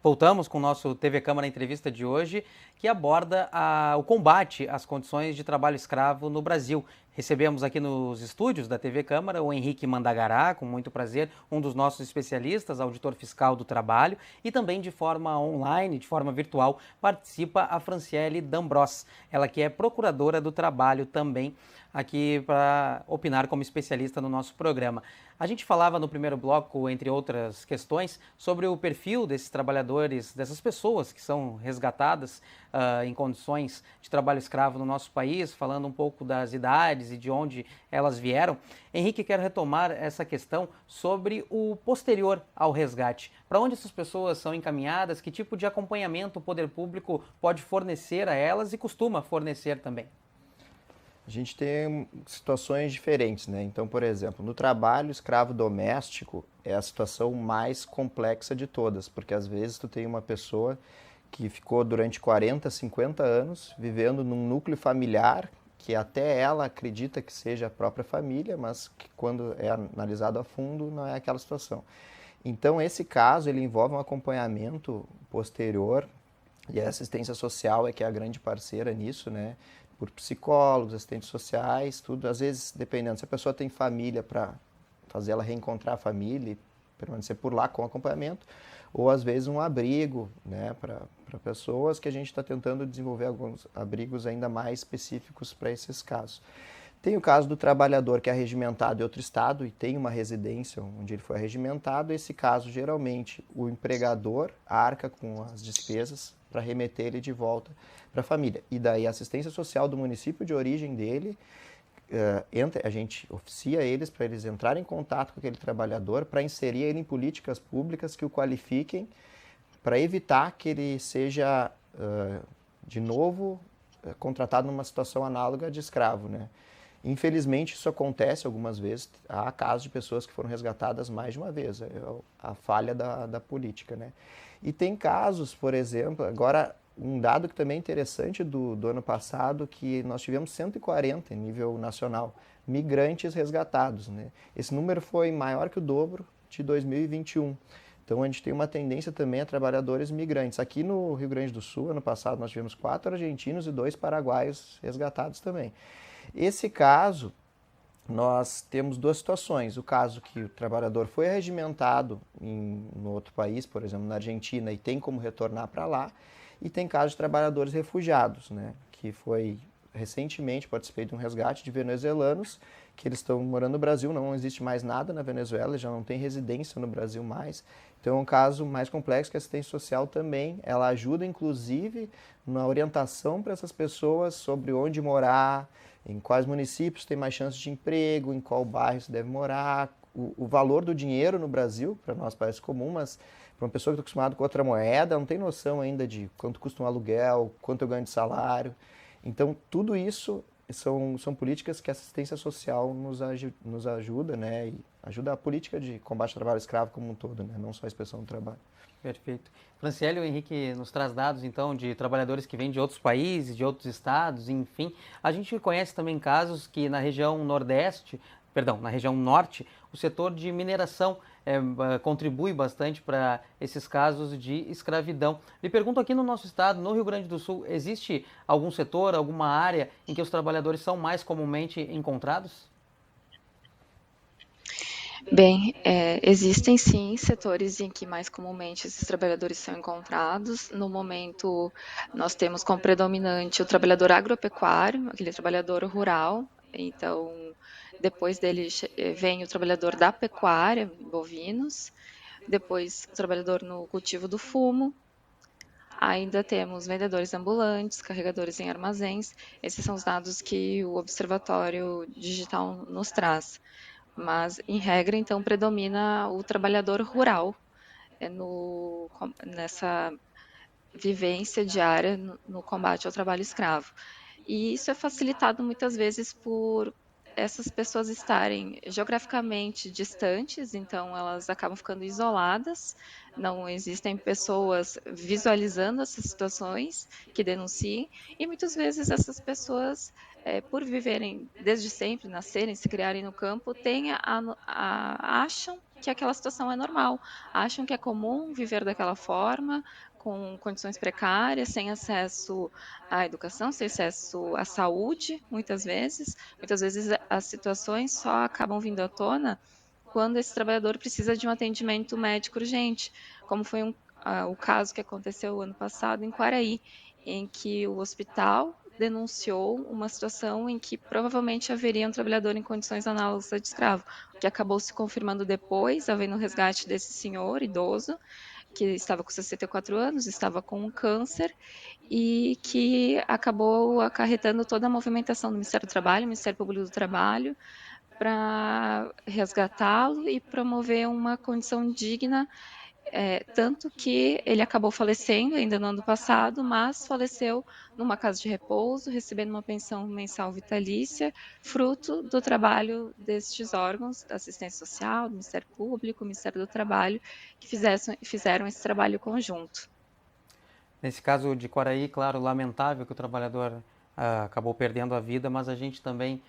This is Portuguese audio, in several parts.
Voltamos com o nosso TV Câmara Entrevista de hoje, que aborda o combate às condições de trabalho escravo no Brasil. Recebemos aqui nos estúdios da TV Câmara o Henrique Mandagará, com muito prazer, um dos nossos especialistas, auditor fiscal do trabalho, e também de forma online, de forma virtual, participa a Franciele D'Ambros, ela que é procuradora do trabalho também, aqui para opinar como especialista no nosso programa. A gente falava no primeiro bloco, entre outras questões, sobre o perfil desses trabalhadores, dessas pessoas que são resgatadas em condições de trabalho escravo no nosso país, falando um pouco das idades e de onde elas vieram. Henrique, quero retomar essa questão sobre o posterior ao resgate. Para onde essas pessoas são encaminhadas, que tipo de acompanhamento o poder público pode fornecer a elas e costuma fornecer também? A gente tem situações diferentes, né? Então, por exemplo, no trabalho escravo doméstico é a situação mais complexa de todas, porque às vezes tu tem uma pessoa que ficou durante 40, 50 anos vivendo num núcleo familiar que até ela acredita que seja a própria família, mas que quando é analisado a fundo não é aquela situação. Então, esse caso ele envolve um acompanhamento posterior e a assistência social é que é a grande parceira nisso, né? Por psicólogos, assistentes sociais, tudo. Às vezes, dependendo, se a pessoa tem família para fazer ela reencontrar a família e permanecer por lá com acompanhamento, ou às vezes um abrigo, né, para pessoas que a gente está tentando desenvolver alguns abrigos ainda mais específicos para esses casos. Tem o caso do trabalhador que é arregimentado em outro estado e tem uma residência onde ele foi arregimentado. Esse caso, geralmente, o empregador arca com as despesas para remeter ele de volta para a família. E daí a assistência social do município de origem dele, a gente oficia eles para eles entrarem em contato com aquele trabalhador, para inserir ele em políticas públicas que o qualifiquem, para evitar que ele seja, de novo, contratado numa situação análoga de escravo, né? Infelizmente, isso acontece algumas vezes. Há casos de pessoas que foram resgatadas mais de uma vez. É a falha da política, né? E tem casos, por exemplo, agora um dado que também é interessante do ano passado, que nós tivemos 140 em nível nacional, migrantes resgatados, né? Esse número foi maior que o dobro de 2021. Então a gente tem uma tendência também a trabalhadores migrantes. Aqui no Rio Grande do Sul, ano passado, nós tivemos 4 argentinos e 2 paraguaios resgatados também. Esse caso, nós temos duas situações. O caso que o trabalhador foi regimentado em outro país, por exemplo, na Argentina, e tem como retornar para lá. E tem casos de trabalhadores refugiados, né, que foi recentemente participei de um resgate de venezuelanos que eles estão morando no Brasil, não existe mais nada na Venezuela, já não tem residência no Brasil mais. Então é um caso mais complexo que a assistência social também, ela ajuda inclusive na orientação para essas pessoas sobre onde morar, em quais municípios tem mais chances de emprego, em qual bairro se deve morar. O valor do dinheiro no Brasil, para nós parece comum, mas para uma pessoa que está acostumada com outra moeda, não tem noção ainda de quanto custa um aluguel, quanto eu ganho de salário. Então, tudo isso são políticas que a assistência social nos ajuda, né? E ajuda a política de combate ao trabalho escravo como um todo, né? Não só a inspeção do trabalho. Perfeito. Franciele, o Henrique nos traz dados, então, de trabalhadores que vêm de outros países, de outros estados, enfim. A gente conhece também casos que na região nordeste, perdão, na região norte, o setor de mineração contribui bastante para esses casos de escravidão. Me pergunto aqui no nosso estado, no Rio Grande do Sul, existe algum setor, alguma área em que os trabalhadores são mais comumente encontrados? Bem, existem sim setores em que mais comumente esses trabalhadores são encontrados. No momento, nós temos como predominante o trabalhador agropecuário, aquele trabalhador rural. Então, depois dele vem o trabalhador da pecuária, bovinos. Depois, o trabalhador no cultivo do fumo. Ainda temos vendedores ambulantes, carregadores em armazéns. Esses são os dados que o Observatório Digital nos traz. Mas, em regra, então, predomina o trabalhador rural nessa vivência diária no combate ao trabalho escravo. E isso é facilitado muitas vezes por essas pessoas estarem geograficamente distantes, então elas acabam ficando isoladas, não existem pessoas visualizando essas situações que denunciem, e muitas vezes essas pessoas, por viverem desde sempre, nascerem, se criarem no campo, acham que aquela situação é normal, acham que é comum viver daquela forma, com condições precárias, sem acesso à educação, sem acesso à saúde, muitas vezes. Muitas vezes as situações só acabam vindo à tona quando esse trabalhador precisa de um atendimento médico urgente, como foi o caso que aconteceu ano passado em Quaraí, em que o hospital denunciou uma situação em que provavelmente haveria um trabalhador em condições análogas a de escravo, o que acabou se confirmando depois, havendo o resgate desse senhor idoso, que estava com 64 anos, estava com um câncer, e que acabou acarretando toda a movimentação do Ministério do Trabalho, Ministério Público do Trabalho, para resgatá-lo e promover uma condição digna, tanto que ele acabou falecendo ainda no ano passado, mas faleceu numa casa de repouso, recebendo uma pensão mensal vitalícia, fruto do trabalho destes órgãos, da assistência social, do Ministério Público, do Ministério do Trabalho, que fizeram esse trabalho conjunto. Nesse caso de Quaraí, claro, lamentável que o trabalhador acabou perdendo a vida, mas a gente também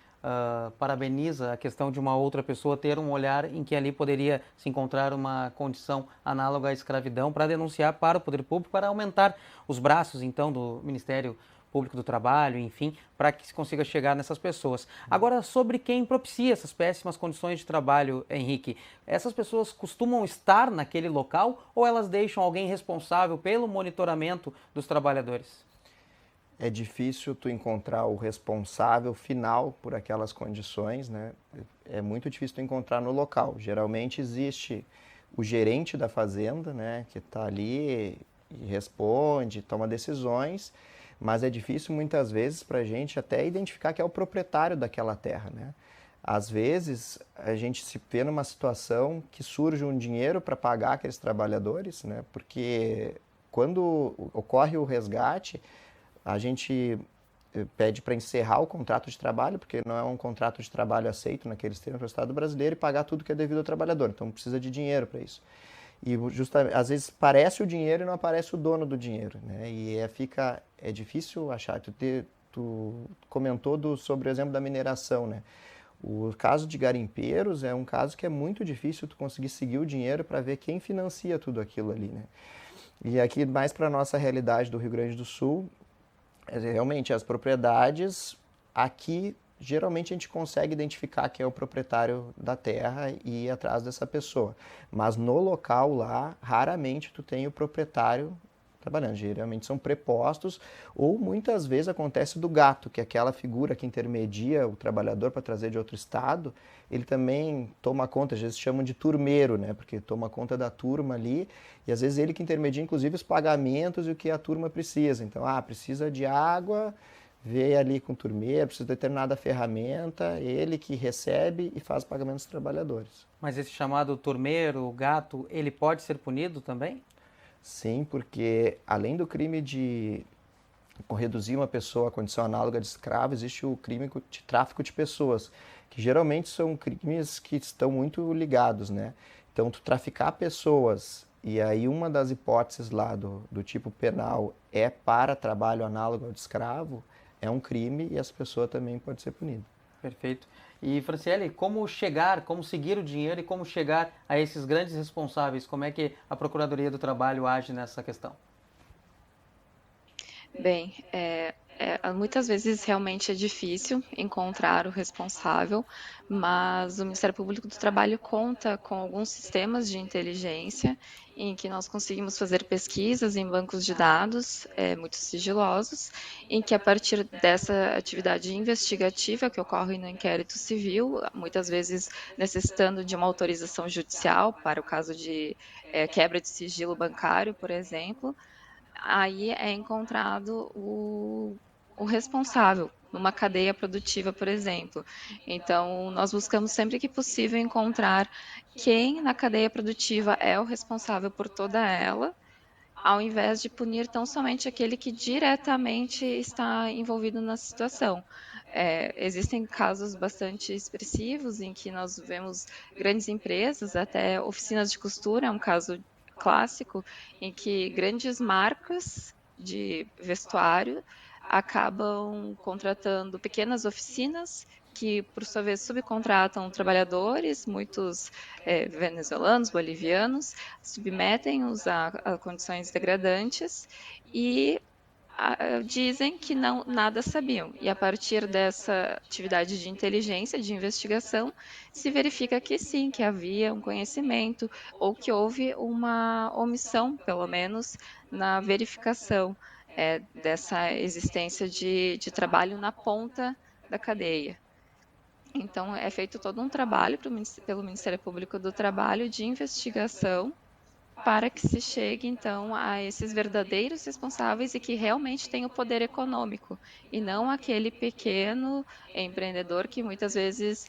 parabeniza a questão de uma outra pessoa ter um olhar em que ali poderia se encontrar uma condição análoga à escravidão para denunciar para o poder público, para aumentar os braços, então, do Ministério Público do Trabalho, enfim, para que se consiga chegar nessas pessoas. Agora, sobre quem propicia essas péssimas condições de trabalho, Henrique, essas pessoas costumam estar naquele local ou elas deixam alguém responsável pelo monitoramento dos trabalhadores? É difícil tu encontrar o responsável final por aquelas condições, né? É muito difícil tu encontrar no local. Geralmente existe o gerente da fazenda, né, que está ali e responde, toma decisões, mas é difícil muitas vezes para a gente até identificar que é o proprietário daquela terra, né? Às vezes a gente se vê numa situação que surge um dinheiro para pagar aqueles trabalhadores, né? Porque quando ocorre o resgate, a gente pede para encerrar o contrato de trabalho, porque não é um contrato de trabalho aceito naqueles termos do Estado brasileiro, e pagar tudo que é devido ao trabalhador. Então precisa de dinheiro para isso. E justamente, às vezes aparece o dinheiro e não aparece o dono do dinheiro, né? E é difícil achar. Tu comentou sobre o exemplo da mineração, né? O caso de garimpeiros é um caso que é muito difícil tu conseguir seguir o dinheiro para ver quem financia tudo aquilo ali, né? E aqui mais para a nossa realidade do Rio Grande do Sul, realmente as propriedades aqui geralmente a gente consegue identificar quem é o proprietário da terra e ir atrás dessa pessoa. Mas no local lá, raramente tu tem o proprietário trabalhando. Geralmente são prepostos ou muitas vezes acontece do gato, que é aquela figura que intermedia o trabalhador para trazer de outro estado, ele também toma conta, às vezes chamam de turmeiro, né? Porque toma conta da turma ali e às vezes ele que intermedia inclusive os pagamentos e o que a turma precisa. Então, precisa de água, vê ali com o turmeiro, precisa de determinada ferramenta, ele que recebe e faz pagamento dos trabalhadores. Mas esse chamado turmeiro, gato, ele pode ser punido também? Sim, porque além do crime de reduzir uma pessoa à condição análoga de escravo, existe o crime de tráfico de pessoas, que geralmente são crimes que estão muito ligados, né? Então, tu traficar pessoas, e aí uma das hipóteses lá do tipo penal é para trabalho análogo ao de escravo, é um crime e essa pessoa também pode ser punida. Perfeito. E, Franciele, como chegar, como seguir o dinheiro e como chegar a esses grandes responsáveis? Como é que a Procuradoria do Trabalho age nessa questão? Bem, muitas vezes realmente é difícil encontrar o responsável, mas o Ministério Público do Trabalho conta com alguns sistemas de inteligência em que nós conseguimos fazer pesquisas em bancos de dados muito sigilosos, em que a partir dessa atividade investigativa que ocorre no inquérito civil, muitas vezes necessitando de uma autorização judicial para o caso de quebra de sigilo bancário, por exemplo, aí é encontrado o responsável numa cadeia produtiva, por exemplo. Então, nós buscamos sempre que possível encontrar quem na cadeia produtiva é o responsável por toda ela, ao invés de punir tão somente aquele que diretamente está envolvido na situação. Existem casos bastante expressivos em que nós vemos grandes empresas, até oficinas de costura, é um caso clássico, em que grandes marcas de vestuário acabam contratando pequenas oficinas que, por sua vez, subcontratam trabalhadores, muitos venezuelanos, bolivianos, submetem-os a condições degradantes e dizem que não, nada sabiam. E a partir dessa atividade de inteligência, de investigação, se verifica que sim, que havia um conhecimento ou que houve uma omissão, pelo menos, na verificação dessa existência de trabalho na ponta da cadeia. Então, é feito todo um trabalho pelo Ministério Público do Trabalho de investigação para que se chegue, então, a esses verdadeiros responsáveis e que realmente têm o poder econômico, e não aquele pequeno empreendedor que muitas vezes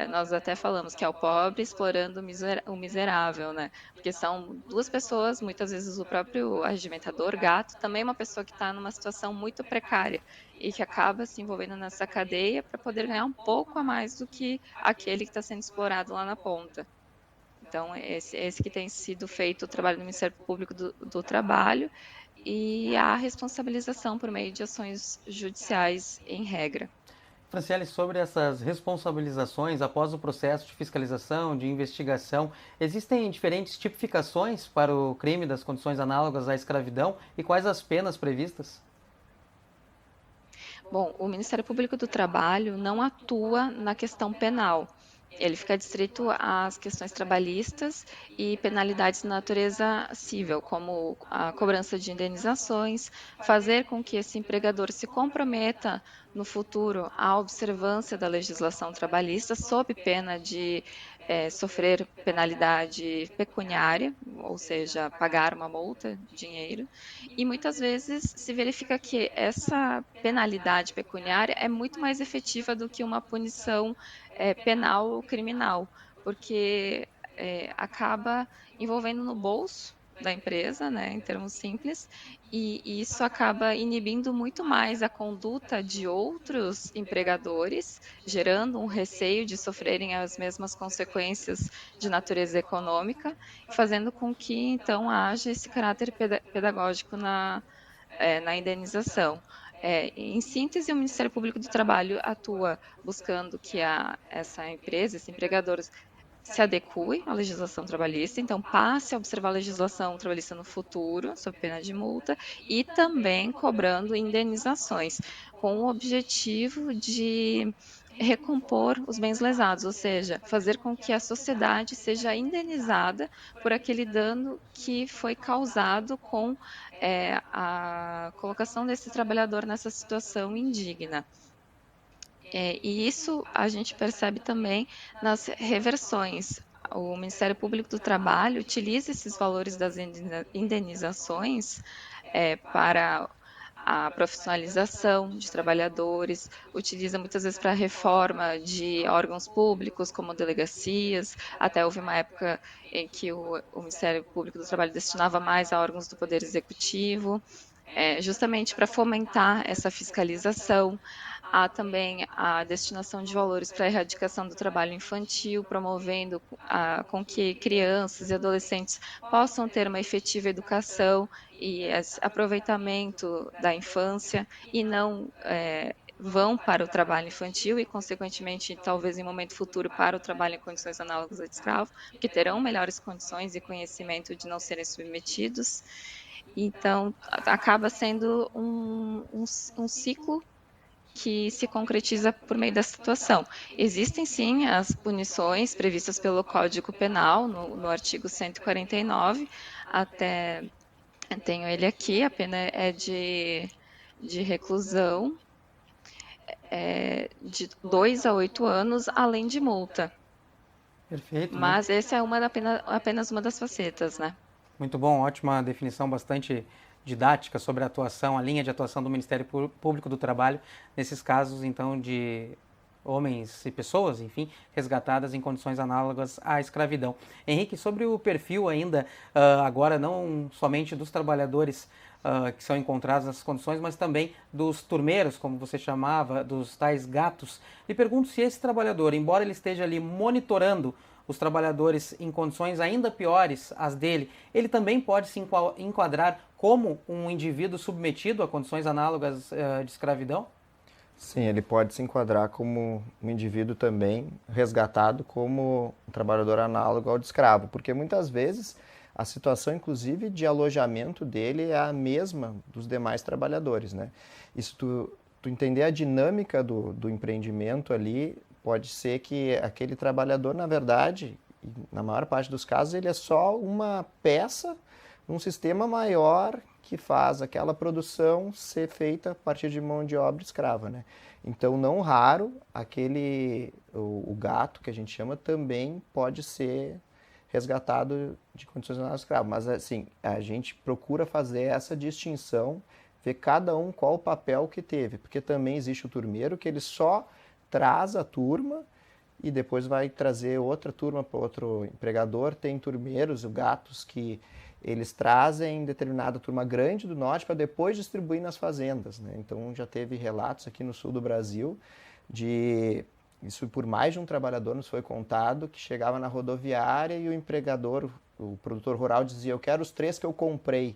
nós até falamos que é o pobre explorando o miserável, né? Porque são duas pessoas, muitas vezes o próprio arregimentador, gato, também é uma pessoa que está numa situação muito precária e que acaba se envolvendo nessa cadeia para poder ganhar um pouco a mais do que aquele que está sendo explorado lá na ponta. Então, esse que tem sido feito o trabalho do Ministério Público do Trabalho e a responsabilização por meio de ações judiciais em regra. Franciele, sobre essas responsabilizações após o processo de fiscalização, de investigação, existem diferentes tipificações para o crime das condições análogas à escravidão e quais as penas previstas? Bom, o Ministério Público do Trabalho não atua na questão penal. Ele fica distrito às questões trabalhistas e penalidades de natureza civil, como a cobrança de indenizações, fazer com que esse empregador se comprometa no futuro à observância da legislação trabalhista, sob pena de sofrer penalidade pecuniária, ou seja, pagar uma multa, dinheiro, e muitas vezes se verifica que essa penalidade pecuniária é muito mais efetiva do que uma punição penal ou criminal, porque acaba envolvendo no bolso da empresa, né, em termos simples, e isso acaba inibindo muito mais a conduta de outros empregadores, gerando um receio de sofrerem as mesmas consequências de natureza econômica, fazendo com que, então, haja esse caráter pedagógico na indenização. Em síntese, o Ministério Público do Trabalho atua buscando que essa empresa, esse empregador, se adeque à legislação trabalhista, então passe a observar a legislação trabalhista no futuro, sob pena de multa, e também cobrando indenizações, com o objetivo de recompor os bens lesados, ou seja, fazer com que a sociedade seja indenizada por aquele dano que foi causado com a colocação desse trabalhador nessa situação indigna. E isso a gente percebe também nas reversões. O Ministério Público do Trabalho utiliza esses valores das indenizações para a profissionalização de trabalhadores, utiliza muitas vezes para a reforma de órgãos públicos, como delegacias. Até houve uma época em que o Ministério Público do Trabalho destinava mais a órgãos do Poder Executivo, justamente para fomentar essa fiscalização. Há também a destinação de valores para a erradicação do trabalho infantil, promovendo com que crianças e adolescentes possam ter uma efetiva educação e aproveitamento da infância e não vão para o trabalho infantil e, consequentemente, talvez em momento futuro para o trabalho em condições análogas a de escravo, que terão melhores condições e conhecimento de não serem submetidos. Então, acaba sendo um ciclo que se concretiza por meio dessa situação. Existem, sim, as punições previstas pelo Código Penal, no artigo 149, até tenho ele aqui, a pena é de reclusão de 2 a 8 anos, além de multa. Perfeito. Mas essa é apenas uma das facetas, né? Muito bom, ótima definição, bastante didática sobre a atuação, a linha de atuação do Ministério Público do Trabalho nesses casos, então, de homens e pessoas, enfim, resgatadas em condições análogas à escravidão. Henrique, sobre o perfil ainda, agora não somente dos trabalhadores que são encontrados nessas condições, mas também dos turmeiros, como você chamava, dos tais gatos, lhe pergunto se esse trabalhador, embora ele esteja ali monitorando os trabalhadores em condições ainda piores às dele, ele também pode se enquadrar como um indivíduo submetido a condições análogas de escravidão? Sim, ele pode se enquadrar como um indivíduo também resgatado como um trabalhador análogo ao de escravo, porque muitas vezes a situação, inclusive, de alojamento dele é a mesma dos demais trabalhadores, né? E se tu entender a dinâmica do empreendimento ali, pode ser que aquele trabalhador, na verdade, na maior parte dos casos, ele é só uma peça num sistema maior que faz aquela produção ser feita a partir de mão de obra escrava, né? Então, não raro, o gato, que a gente chama, também pode ser resgatado de condições de escravo. Mas, assim, a gente procura fazer essa distinção, ver cada um qual o papel que teve, porque também existe o turmeiro, que ele só traz a turma e depois vai trazer outra turma para outro empregador. Tem turmeiros, gatos, que eles trazem determinada turma grande do norte para depois distribuir nas fazendas, né? Então já teve relatos aqui no sul do Brasil de isso por mais de um trabalhador nos foi contado que chegava na rodoviária e o empregador, o produtor rural dizia: eu quero os 3 que eu comprei,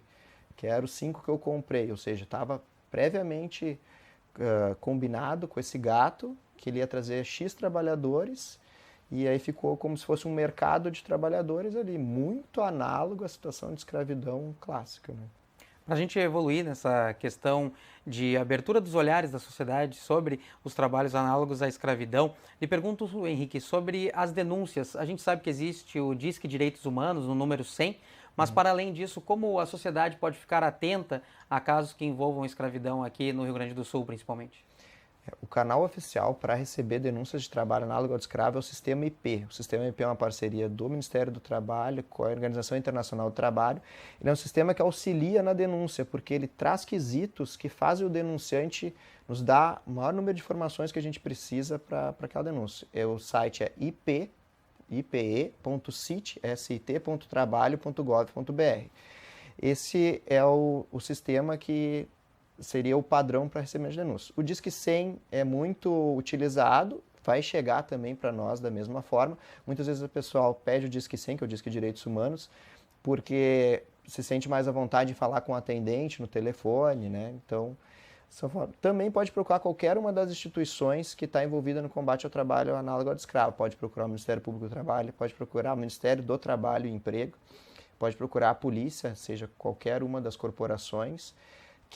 quero os 5 que eu comprei, ou seja, estava previamente combinado com esse gato que ele ia trazer X trabalhadores. E aí ficou como se fosse um mercado de trabalhadores ali, muito análogo à situação de escravidão clássica, né? Para a gente evoluir nessa questão de abertura dos olhares da sociedade sobre os trabalhos análogos à escravidão, lhe pergunto, Henrique, sobre as denúncias. A gente sabe que existe o Disque Direitos Humanos, no número 100, mas para além disso, como a sociedade pode ficar atenta a casos que envolvam escravidão aqui no Rio Grande do Sul, principalmente? O canal oficial para receber denúncias de trabalho análogo ao de escravo é o Sistema IP. O Sistema IP é uma parceria do Ministério do Trabalho com a Organização Internacional do Trabalho. Ele é um sistema que auxilia na denúncia, porque ele traz quesitos que fazem o denunciante nos dar o maior número de informações que a gente precisa para aquela denúncia. O site é ipe.sit.trabalho.gov.br. Esse é o sistema que seria o padrão para recebimento de denúncias. O Disque 100 é muito utilizado, vai chegar também para nós da mesma forma. Muitas vezes o pessoal pede o Disque 100, que é o Disque Direitos Humanos, porque se sente mais à vontade de falar com o atendente no telefone, né? Então, também pode procurar qualquer uma das instituições que está envolvida no combate ao trabalho análogo ao de escravo. Pode procurar o Ministério Público do Trabalho, pode procurar o Ministério do Trabalho e Emprego, pode procurar a polícia, seja qualquer uma das corporações,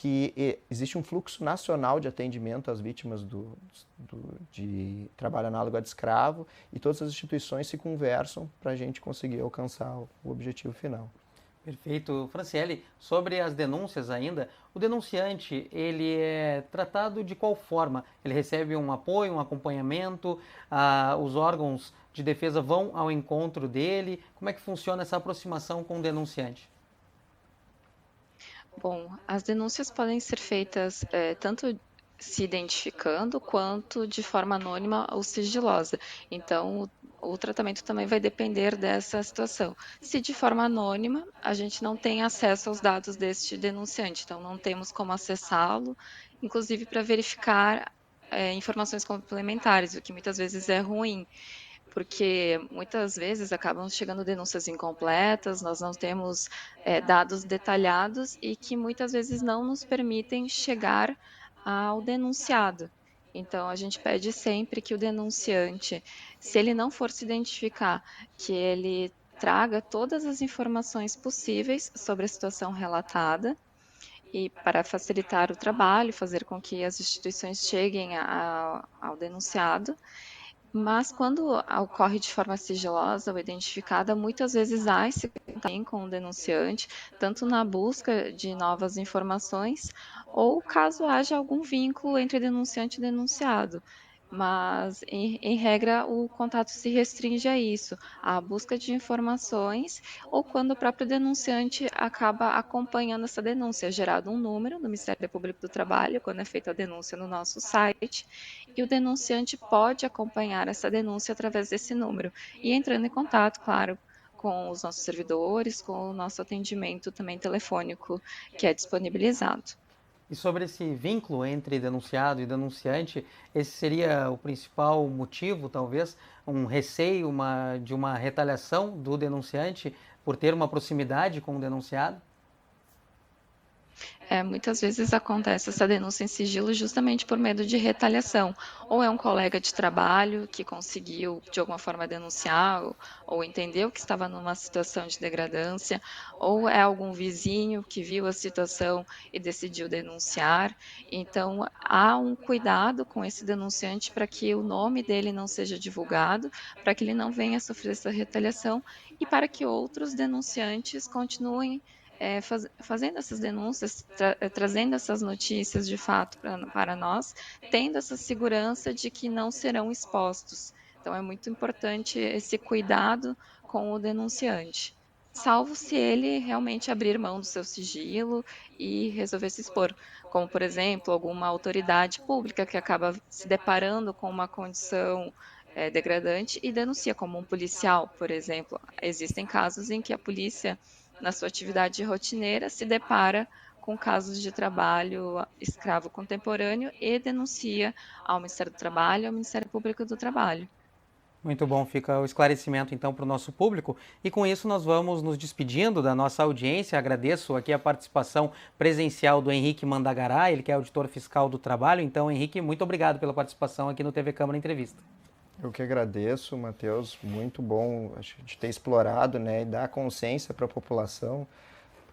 que existe um fluxo nacional de atendimento às vítimas de trabalho análogo a de escravo e todas as instituições se conversam para a gente conseguir alcançar o objetivo final. Perfeito. Franciele, sobre as denúncias ainda, o denunciante, ele é tratado de qual forma? Ele recebe um apoio, um acompanhamento, os órgãos de defesa vão ao encontro dele? Como é que funciona essa aproximação com o denunciante? Bom, as denúncias podem ser feitas tanto se identificando quanto de forma anônima ou sigilosa. Então, o tratamento também vai depender dessa situação. Se de forma anônima, a gente não tem acesso aos dados deste denunciante, então não temos como acessá-lo, inclusive para verificar informações complementares, o que muitas vezes é ruim, porque muitas vezes acabam chegando denúncias incompletas, nós não temos dados detalhados e que muitas vezes não nos permitem chegar ao denunciado. Então, a gente pede sempre que o denunciante, se ele não for se identificar, que ele traga todas as informações possíveis sobre a situação relatada e para facilitar o trabalho, fazer com que as instituições cheguem ao denunciado. Mas quando ocorre de forma sigilosa ou identificada, muitas vezes há esse contato com o denunciante, tanto na busca de novas informações, ou caso haja algum vínculo entre denunciante e denunciado. Mas, em regra, o contato se restringe a isso, à busca de informações, ou quando o próprio denunciante acaba acompanhando essa denúncia. É gerado um número no Ministério Público do Trabalho, quando é feita a denúncia no nosso site, e o denunciante pode acompanhar essa denúncia através desse número e entrando em contato, claro, com os nossos servidores, com o nosso atendimento também telefônico que é disponibilizado. E sobre esse vínculo entre denunciado e denunciante, esse seria o principal motivo, talvez, um receio de uma retaliação do denunciante por ter uma proximidade com o denunciado? Muitas vezes acontece essa denúncia em sigilo justamente por medo de retaliação. Ou é um colega de trabalho que conseguiu, de alguma forma, denunciar, ou entendeu que estava numa situação de degradância, ou é algum vizinho que viu a situação e decidiu denunciar. Então, há um cuidado com esse denunciante para que o nome dele não seja divulgado, para que ele não venha a sofrer essa retaliação e para que outros denunciantes continuem fazendo essas denúncias, trazendo essas notícias de fato para nós, tendo essa segurança de que não serão expostos. Então, é muito importante esse cuidado com o denunciante, salvo se ele realmente abrir mão do seu sigilo e resolver se expor, como, por exemplo, alguma autoridade pública que acaba se deparando com uma condição degradante e denuncia, como um policial, por exemplo. Existem casos em que a polícia, na sua atividade rotineira, se depara com casos de trabalho escravo contemporâneo e denuncia ao Ministério do Trabalho e ao Ministério Público do Trabalho. Muito bom, fica o esclarecimento então para o nosso público. E com isso nós vamos nos despedindo da nossa audiência. Agradeço aqui a participação presencial do Henrique Mandagará, ele que é auditor fiscal do trabalho. Então, Henrique, muito obrigado pela participação aqui no TV Câmara Entrevista. Eu que agradeço, Matheus, muito bom a gente ter explorado, né, e dar consciência para a população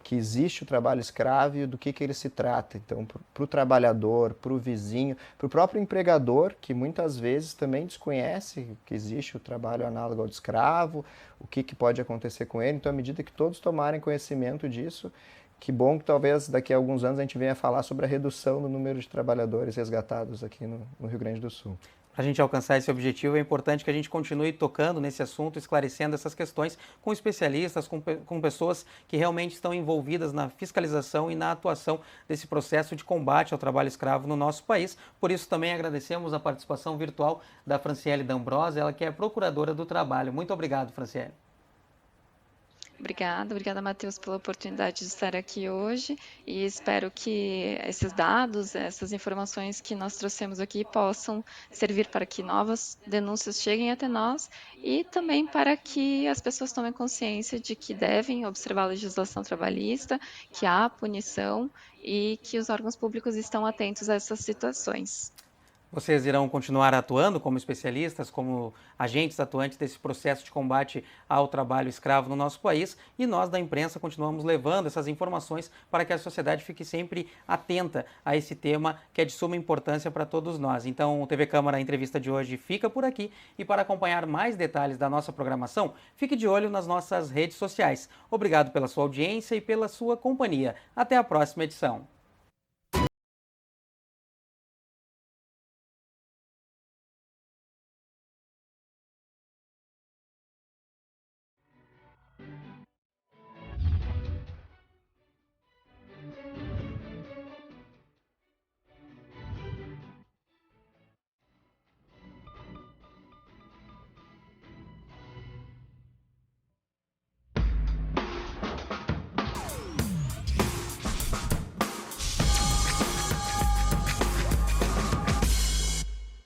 que existe o trabalho escravo e do que ele se trata. Então, para o trabalhador, para o vizinho, para o próprio empregador, que muitas vezes também desconhece que existe o trabalho análogo ao de escravo, o que pode acontecer com ele. Então, à medida que todos tomarem conhecimento disso, que bom que talvez daqui a alguns anos a gente venha falar sobre a redução do número de trabalhadores resgatados aqui no Rio Grande do Sul. Para a gente alcançar esse objetivo, é importante que a gente continue tocando nesse assunto, esclarecendo essas questões com especialistas, com pessoas que realmente estão envolvidas na fiscalização e na atuação desse processo de combate ao trabalho escravo no nosso país. Por isso, também agradecemos a participação virtual da Franciele D'Ambrosa, ela que é procuradora do trabalho. Muito obrigado, Franciele. Obrigada, Matheus, pela oportunidade de estar aqui hoje e espero que esses dados, essas informações que nós trouxemos aqui possam servir para que novas denúncias cheguem até nós e também para que as pessoas tomem consciência de que devem observar a legislação trabalhista, que há punição e que os órgãos públicos estão atentos a essas situações. Vocês irão continuar atuando como especialistas, como agentes atuantes desse processo de combate ao trabalho escravo no nosso país, e nós da imprensa continuamos levando essas informações para que a sociedade fique sempre atenta a esse tema que é de suma importância para todos nós. Então, o TV Câmara, a entrevista de hoje fica por aqui, e para acompanhar mais detalhes da nossa programação, fique de olho nas nossas redes sociais. Obrigado pela sua audiência e pela sua companhia. Até a próxima edição.